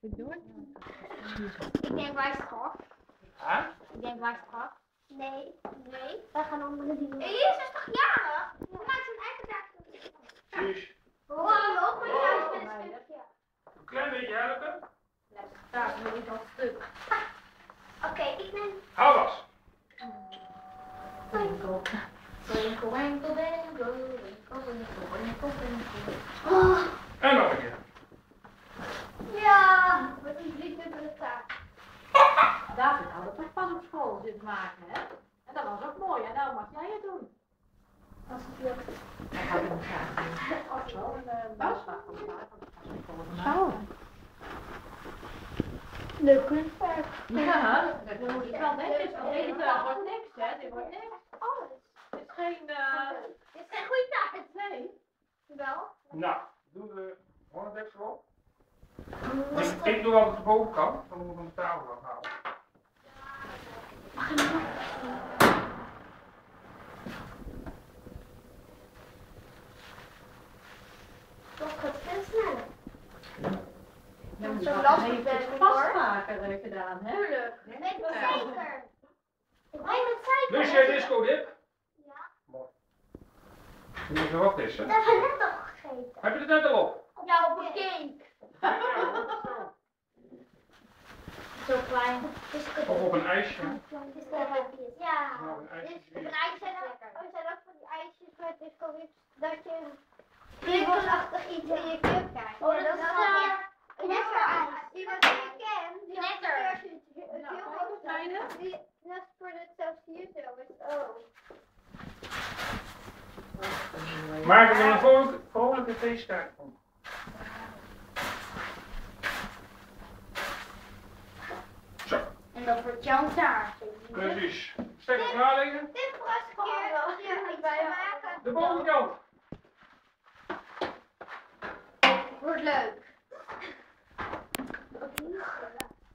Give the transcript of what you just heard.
Goed door. Ik denk wij straf. Huh? Ik denk wij straf. Nee. Wij gaan andere dingen. Elise is toch jarig? Hoe maakt ze een eigen dag? Precies. Wow, ook met jou met een stukje. Een klein beetje helpen. Daar is nog niet al stuk. Oké, ik ben... Hou vast. Winkel. Winkel, winkel, winkel, winkel, winkel, winkel, winkel. Oh, En nog een keer. ja, wat een liefde voor de taak. David had het toch pas op school zitten maken, hè? En dat was ook mooi. En nou mag jij het doen. Als het lukt. Ik ga het nog graag doen. Zo, een basdag van de vader. Zo. Leuk kunstwerk. Ja, dat moet ik wel netjes. Want dit wordt niks, hè? Dit wordt niks. Alles. Het is geen... Dit is geen goede taart. Nee. Wel. Nou, doen we gewoon het deksel op. Ik doe altijd de bovenkant, dan moeten we van de tafel afhalen. Mag je nog? Toch gaat veel sneller. Dan moet Zo je lastig even ben het ik, hoor. vastmaken gedaan, hè? Tuurlijk. Weet ik zeker. Ik weet het zeker. Dus jij disco dip? Ja. Mooi. Je moet er wat tussen. Dat hebben we net al gegeten. Heb je het net al op? Ja, op een cake. Ja, zo. Zo klein. Of op een ijsje. Ja. Nou, een ijsje. Een ijs zijn ook van die ijsjes met disco whips dat je kriebelsachtig iets in je keel krijgt. Oh, dat is een lekker ijs. Iemand die je kent, die had een keertje die net voor het zelfs hier zo is. Oh. Maak er dan een vrolijke feestdag van. Zo, En dat wordt jouw taart. precies. Steek het klaar liggen. Dit was een keer iets maken. De bovenkant. Wordt leuk.